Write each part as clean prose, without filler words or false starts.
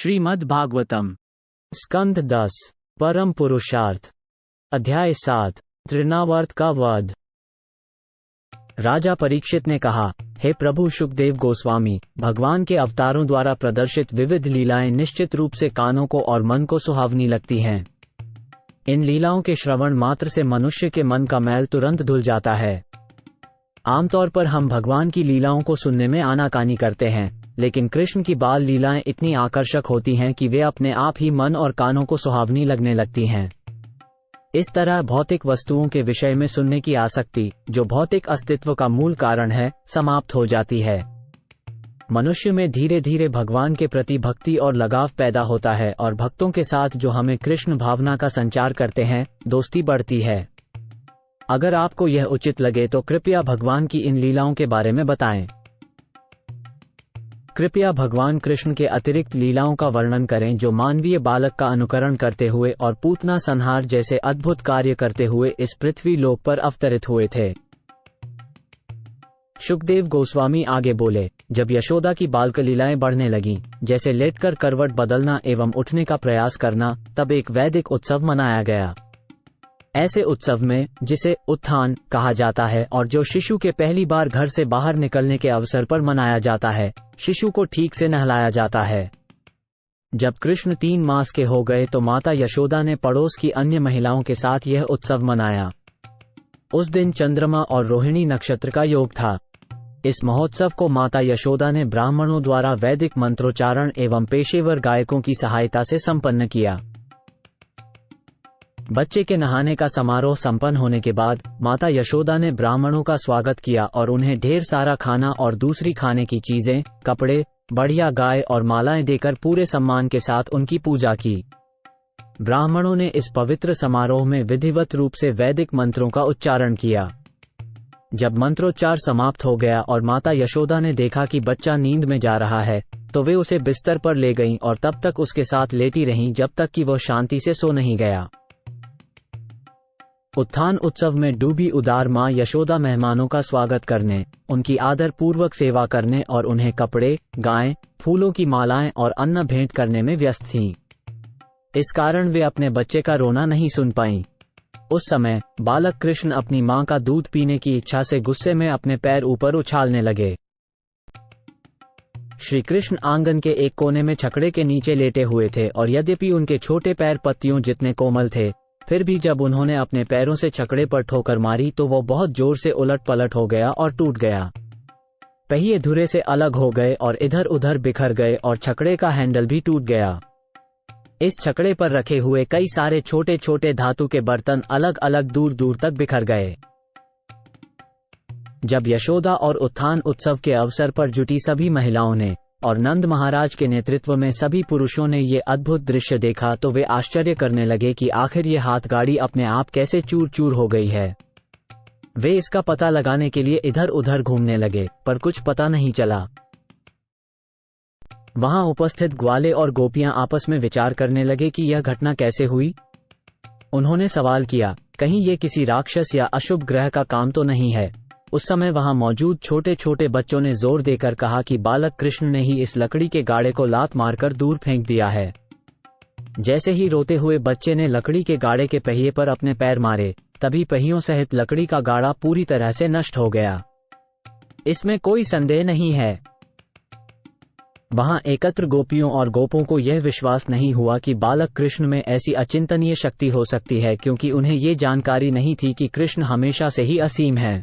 श्रीमद् भागवतम स्कंध 10 परम पुरुषार्थ अध्याय 7 तृणावर्त का वध। राजा परीक्षित ने कहा, हे प्रभु शुकदेव गोस्वामी, भगवान के अवतारों द्वारा प्रदर्शित विविध लीलाएं निश्चित रूप से कानों को और मन को सुहावनी लगती हैं। इन लीलाओं के श्रवण मात्र से मनुष्य के मन का मैल तुरंत धुल जाता है। आमतौर पर हम भगवान की लीलाओं को सुनने में आनाकानी करते हैं, लेकिन कृष्ण की बाल लीलाएं इतनी आकर्षक होती हैं कि वे अपने आप ही मन और कानों को सुहावनी लगने लगती हैं। इस तरह भौतिक वस्तुओं के विषय में सुनने की आसक्ति, जो भौतिक अस्तित्व का मूल कारण है, समाप्त हो जाती है। मनुष्य में धीरे धीरे भगवान के प्रति भक्ति और लगाव पैदा होता है और भक्तों के साथ जो हमें कृष्ण भावना का संचार करते हैं, दोस्ती बढ़ती है। अगर आपको यह उचित लगे तो कृपया भगवान की इन लीलाओं के बारे में बताएं। कृपया भगवान कृष्ण के अतिरिक्त लीलाओं का वर्णन करें जो मानवीय बालक का अनुकरण करते हुए और पूतना संहार जैसे अद्भुत कार्य करते हुए इस पृथ्वी लोक पर अवतरित हुए थे। शुकदेव गोस्वामी आगे बोले, जब यशोदा की बालक लीलाएं बढ़ने लगीं, जैसे लेटकर करवट बदलना एवं उठने का प्रयास करना, तब एक वैदिक उत्सव मनाया गया। ऐसे उत्सव में, जिसे उत्थान कहा जाता है और जो शिशु के पहली बार घर से बाहर निकलने के अवसर पर मनाया जाता है, शिशु को ठीक से नहलाया जाता है। जब कृष्ण 3 मास के हो गए तो माता यशोदा ने पड़ोस की अन्य महिलाओं के साथ यह उत्सव मनाया। उस दिन चंद्रमा और रोहिणी नक्षत्र का योग था। इस महोत्सव को माता यशोदा ने ब्राह्मणों द्वारा वैदिक मंत्रोच्चारण एवं पेशेवर गायकों की सहायता से संपन्न किया। बच्चे के नहाने का समारोह संपन्न होने के बाद माता यशोदा ने ब्राह्मणों का स्वागत किया और उन्हें ढेर सारा खाना और दूसरी खाने की चीजें, कपड़े, बढ़िया गाय और मालाएं देकर पूरे सम्मान के साथ उनकी पूजा की। ब्राह्मणों ने इस पवित्र समारोह में विधिवत रूप से वैदिक मंत्रों का उच्चारण किया। जब मंत्रोच्चार समाप्त हो गया और माता यशोदा ने देखा कि बच्चा नींद में जा रहा है, तो वे उसे बिस्तर पर ले गईं और तब तक उसके साथ लेटी रहीं जब तक कि वह शांति से सो नहीं गया। उत्थान उत्सव में डूबी उदार मां यशोदा मेहमानों का स्वागत करने, उनकी आदर पूर्वक सेवा करने और उन्हें कपड़े, गायें, फूलों की मालाएं और अन्न भेंट करने में व्यस्त थीं। इस कारण वे अपने बच्चे का रोना नहीं सुन पाईं। उस समय बालक कृष्ण अपनी मां का दूध पीने की इच्छा से गुस्से में अपने पैर ऊपर उछालने लगे। श्री कृष्ण आंगन के एक कोने में छकड़े के नीचे लेटे हुए थे और यद्यपि उनके छोटे पैर पत्तियों जितने कोमल थे, फिर भी जब उन्होंने अपने पैरों से छकड़े पर ठोकर मारी तो वो बहुत जोर से उलट पलट हो गया और टूट गया। पहिए धुरे से अलग हो गए और इधर उधर बिखर गए और छकड़े का हैंडल भी टूट गया। इस छकड़े पर रखे हुए कई सारे छोटे छोटे धातु के बर्तन अलग अलग दूर दूर तक बिखर गए। जब यशोदा और उत्थान उत्सव के अवसर पर जुटी सभी महिलाओं ने और नंद महाराज के नेतृत्व में सभी पुरुषों ने ये अद्भुत दृश्य देखा तो वे आश्चर्य करने लगे कि आखिर ये हाथगाड़ी अपने आप कैसे चूर चूर हो गई है। वे इसका पता लगाने के लिए इधर उधर घूमने लगे, पर कुछ पता नहीं चला। वहां उपस्थित ग्वाले और गोपियां आपस में विचार करने लगे कि यह घटना कैसे हुई। उन्होंने सवाल किया, कहीं ये किसी राक्षस या अशुभ ग्रह का काम तो नहीं है। उस समय वहां मौजूद छोटे छोटे बच्चों ने जोर देकर कहा कि बालक कृष्ण ने ही इस लकड़ी के गाड़े को लात मारकर दूर फेंक दिया है। जैसे ही रोते हुए बच्चे ने लकड़ी के गाड़े के पहिए पर अपने पैर मारे, तभी पहियों सहित लकड़ी का गाड़ा पूरी तरह से नष्ट हो गया। इसमें कोई संदेह नहीं है। वहां एकत्र गोपियों और गोपों को यह विश्वास नहीं हुआ कि बालक कृष्ण में ऐसी अचिंतनीय शक्ति हो सकती है, क्योंकि उन्हें ये जानकारी नहीं थी कि कृष्ण हमेशा से ही असीम है।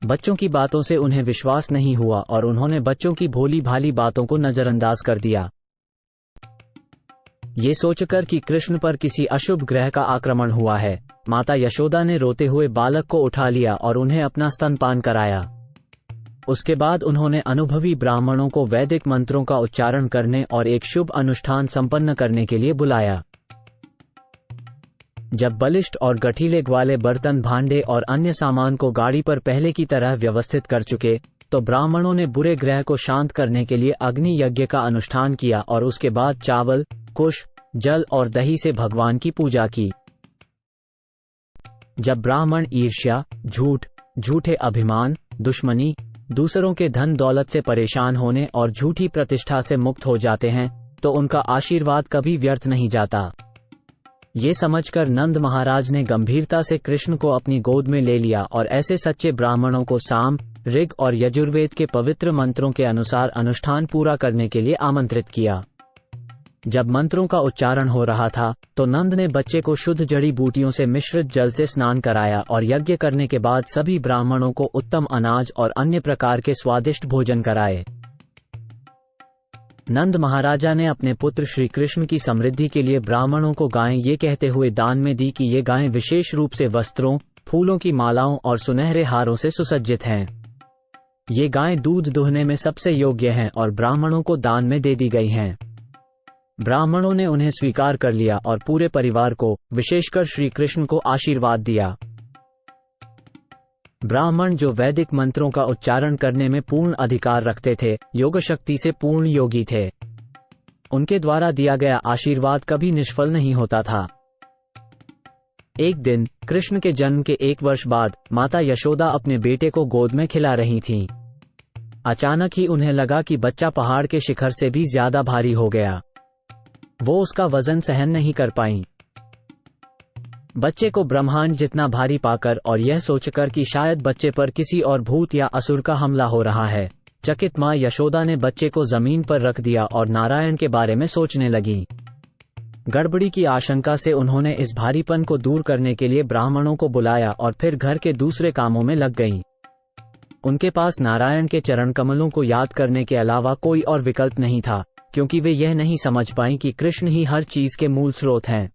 बच्चों की बातों से उन्हें विश्वास नहीं हुआ और उन्होंने बच्चों की भोली भाली बातों को नजरअंदाज कर दिया। ये सोचकर कि कृष्ण पर किसी अशुभ ग्रह का आक्रमण हुआ है, माता यशोदा ने रोते हुए बालक को उठा लिया और उन्हें अपना स्तनपान कराया। उसके बाद उन्होंने अनुभवी ब्राह्मणों को वैदिक मंत्रों का उच्चारण करने और एक शुभ अनुष्ठान संपन्न करने के लिए बुलाया। जब बलिष्ठ और गठीले ग्वाले बर्तन, भांडे और अन्य सामान को गाड़ी पर पहले की तरह व्यवस्थित कर चुके, तो ब्राह्मणों ने बुरे ग्रह को शांत करने के लिए अग्नि यज्ञ का अनुष्ठान किया और उसके बाद चावल, कुश, जल और दही से भगवान की पूजा की। जब ब्राह्मण ईर्ष्या, झूठ, झूठे अभिमान, दुश्मनी, दूसरों के धन दौलत से परेशान होने और झूठी प्रतिष्ठा से मुक्त हो जाते हैं, तो उनका आशीर्वाद कभी व्यर्थ नहीं जाता। ये समझकर नंद महाराज ने गंभीरता से कृष्ण को अपनी गोद में ले लिया और ऐसे सच्चे ब्राह्मणों को साम, ऋग और यजुर्वेद के पवित्र मंत्रों के अनुसार अनुष्ठान पूरा करने के लिए आमंत्रित किया। जब मंत्रों का उच्चारण हो रहा था तो नंद ने बच्चे को शुद्ध जड़ी बूटियों से मिश्रित जल से स्नान कराया और यज्ञ करने के बाद सभी ब्राह्मणों को उत्तम अनाज और अन्य प्रकार के स्वादिष्ट भोजन कराए। नंद महाराजा ने अपने पुत्र श्री कृष्ण की समृद्धि के लिए ब्राह्मणों को गायें ये कहते हुए दान में दी कि ये गायें विशेष रूप से वस्त्रों, फूलों की मालाओं और सुनहरे हारों से सुसज्जित हैं। ये गायें दूध दुहने में सबसे योग्य हैं और ब्राह्मणों को दान में दे दी गई हैं। ब्राह्मणों ने उन्हें स्वीकार कर लिया और पूरे परिवार को, विशेषकर श्री कृष्ण को आशीर्वाद दिया। ब्राह्मण जो वैदिक मंत्रों का उच्चारण करने में पूर्ण अधिकार रखते थे, योग शक्ति से पूर्ण योगी थे। उनके द्वारा दिया गया आशीर्वाद कभी निष्फल नहीं होता था। एक दिन कृष्ण के जन्म के 1 वर्ष बाद माता यशोदा अपने बेटे को गोद में खिला रही थीं। अचानक ही उन्हें लगा कि बच्चा पहाड़ के शिखर से भी ज्यादा भारी हो गया। वो उसका वजन सहन नहीं कर पाईं। बच्चे को ब्रह्मांड जितना भारी पाकर और यह सोचकर कि शायद बच्चे पर किसी और भूत या असुर का हमला हो रहा है, चकित मां यशोदा ने बच्चे को जमीन पर रख दिया और नारायण के बारे में सोचने लगी। गड़बड़ी की आशंका से उन्होंने इस भारीपन को दूर करने के लिए ब्राह्मणों को बुलाया और फिर घर के दूसरे कामों में लग गईं। उनके पास नारायण के चरण कमलों को याद करने के अलावा कोई और विकल्प नहीं था, क्योंकि वे यह नहीं समझ पाईं कि कृष्ण ही हर चीज के मूल स्रोत हैं।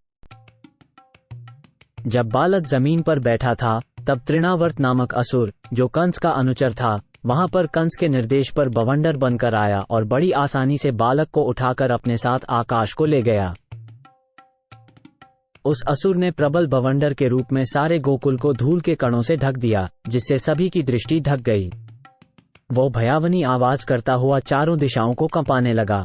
जब बालक जमीन पर बैठा था तब तृणावर्त नामक असुर, जो कंस का अनुचर था, वहां पर कंस के निर्देश पर बवंडर बनकर आया और बड़ी आसानी से बालक को उठाकर अपने साथ आकाश को ले गया। उस असुर ने प्रबल बवंडर के रूप में सारे गोकुल को धूल के कणों से ढक दिया, जिससे सभी की दृष्टि ढक गई। वो भयावनी आवाज करता हुआ चारों दिशाओं को कंपाने लगा।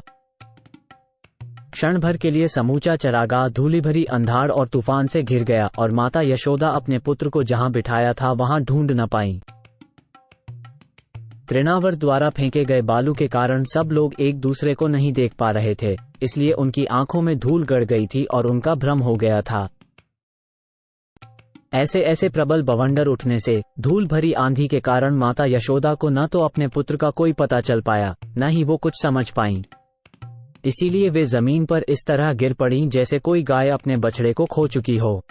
क्षण भर के लिए समूचा चरागाह धूली भरी अंधाड़ और तूफान से घिर गया और माता यशोदा अपने पुत्र को जहां बिठाया था वहां ढूंढ न पाईं। तृणावर्त द्वारा फेंके गए बालू के कारण सब लोग एक दूसरे को नहीं देख पा रहे थे, इसलिए उनकी आंखों में धूल गड़ गई थी और उनका भ्रम हो गया था। ऐसे प्रबल बवंडर उठने से धूल भरी आंधी के कारण माता यशोदा को न तो अपने पुत्र का कोई पता चल पाया, न ही वो कुछ समझ पाईं। इसीलिए वे जमीन पर इस तरह गिर पड़ीं जैसे कोई गाय अपने बछड़े को खो चुकी हो।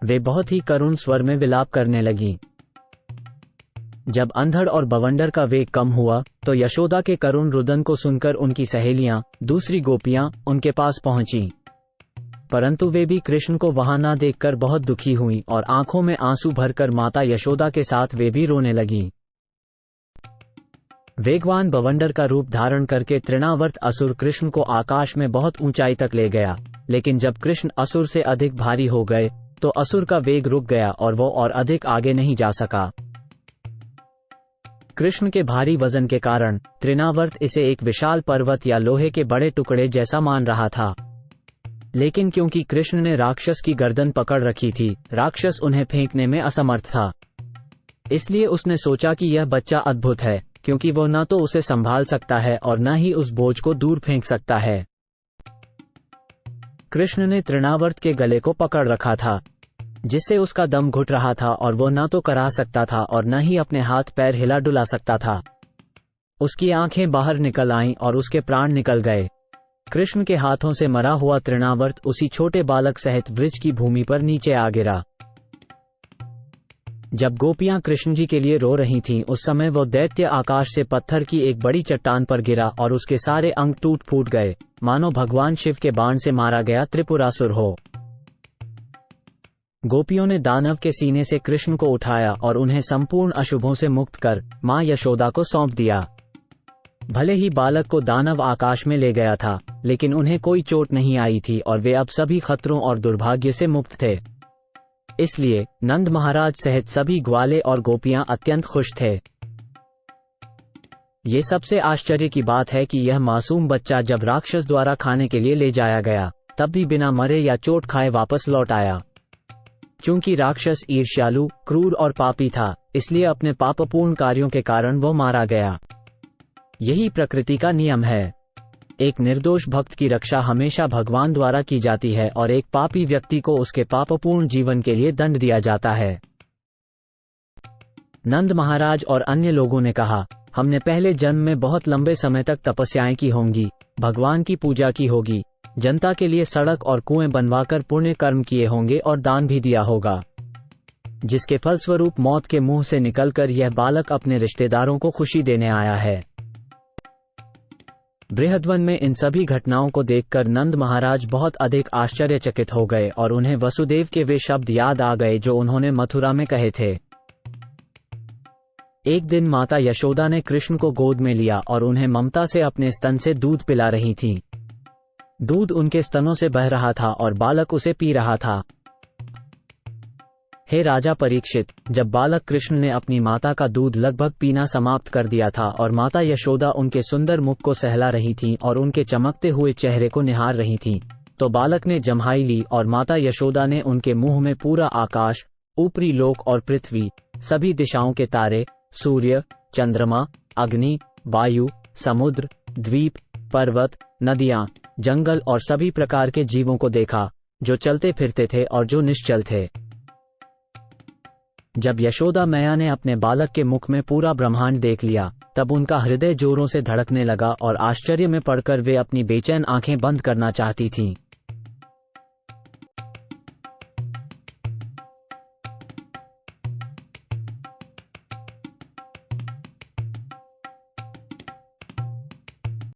वे बहुत ही करुण स्वर में विलाप करने लगीं। जब अंधड़ और बवंडर का वेग कम हुआ तो यशोदा के करुण रुदन को सुनकर उनकी सहेलियां, दूसरी गोपियां, उनके पास पहुंचीं। परंतु वे भी कृष्ण को वहां न देखकर बहुत दुखी हुईं और आंखों में आंसू भरकर माता यशोदा के साथ वे भी रोने लगीं। वेगवान बवंडर का रूप धारण करके तृणावर्त असुर कृष्ण को आकाश में बहुत ऊंचाई तक ले गया, लेकिन जब कृष्ण असुर से अधिक भारी हो गए तो असुर का वेग रुक गया और वो और अधिक आगे नहीं जा सका। कृष्ण के भारी वजन के कारण तृणावर्त इसे एक विशाल पर्वत या लोहे के बड़े टुकड़े जैसा मान रहा था, लेकिन क्योंकि कृष्ण ने राक्षस की गर्दन पकड़ रखी थी, राक्षस उन्हें फेंकने में असमर्थ था। इसलिए उसने सोचा कि यह बच्चा अद्भुत है, क्योंकि वो न तो उसे संभाल सकता है और न ही उस बोझ को दूर फेंक सकता है। कृष्ण ने तृणावर्त के गले को पकड़ रखा था, जिससे उसका दम घुट रहा था और वो न तो करा सकता था और न ही अपने हाथ पैर हिला डुला सकता था। उसकी आंखें बाहर निकल आईं और उसके प्राण निकल गए। कृष्ण के हाथों से मरा हुआ तृणावर्त उसी छोटे बालक सहित वृक्ष की भूमि पर नीचे आ गिरा। जब गोपियां कृष्ण जी के लिए रो रही थीं, उस समय वो दैत्य आकाश से पत्थर की एक बड़ी चट्टान पर गिरा और उसके सारे अंग टूट फूट गए, मानो भगवान शिव के बाण से मारा गया त्रिपुरासुर हो। गोपियों ने दानव के सीने से कृष्ण को उठाया और उन्हें संपूर्ण अशुभों से मुक्त कर मां यशोदा को सौंप दिया। भले ही बालक को दानव आकाश में ले गया था, लेकिन उन्हें कोई चोट नहीं आई थी और वे अब सभी खतरों और दुर्भाग्य से मुक्त थे। इसलिए नंद महाराज सहित सभी ग्वाले और गोपियां अत्यंत खुश थे। ये सबसे आश्चर्य की बात है कि यह मासूम बच्चा जब राक्षस द्वारा खाने के लिए ले जाया गया, तब भी बिना मरे या चोट खाए वापस लौट आया। चूंकि राक्षस ईर्ष्यालु, क्रूर और पापी था, इसलिए अपने पापपूर्ण कार्यों के कारण वो मारा गया। यही प्रकृति का नियम है। एक निर्दोष भक्त की रक्षा हमेशा भगवान द्वारा की जाती है और एक पापी व्यक्ति को उसके पापपूर्ण जीवन के लिए दंड दिया जाता है। नंद महाराज और अन्य लोगों ने कहा, हमने पहले जन्म में बहुत लंबे समय तक तपस्याएं की होंगी, भगवान की पूजा की होगी, जनता के लिए सड़क और कुएं बनवाकर पुण्य कर्म किए होंगे और दान भी दिया होगा, जिसके फलस्वरूप मौत के मुंह से निकलकर यह बालक अपने रिश्तेदारों को खुशी देने आया है। बृहद्वन में इन सभी घटनाओं को देखकर नंद महाराज बहुत अधिक आश्चर्यचकित हो गए और उन्हें वसुदेव के वे शब्द याद आ गए जो उन्होंने मथुरा में कहे थे। एक दिन माता यशोदा ने कृष्ण को गोद में लिया और उन्हें ममता से अपने स्तन से दूध पिला रही थीं। दूध उनके स्तनों से बह रहा था और बालक उसे पी रहा था। हे राजा परीक्षित, जब बालक कृष्ण ने अपनी माता का दूध लगभग पीना समाप्त कर दिया था और माता यशोदा उनके सुंदर मुख को सहला रही थीं और उनके चमकते हुए चेहरे को निहार रही थीं, तो बालक ने जम्हाई ली और माता यशोदा ने उनके मुंह में पूरा आकाश, ऊपरी लोक और पृथ्वी, सभी दिशाओं के तारे, सूर्य, चंद्रमा, अग्नि, वायु, समुद्र, द्वीप, पर्वत, नदियां, जंगल और सभी प्रकार के जीवों को देखा, जो चलते फिरते थे और जो निश्चल थे। जब यशोदा मैया ने अपने बालक के मुख में पूरा ब्रह्मांड देख लिया, तब उनका हृदय जोरों से धड़कने लगा और आश्चर्य में पड़कर वे अपनी बेचैन आंखें बंद करना चाहती थीं।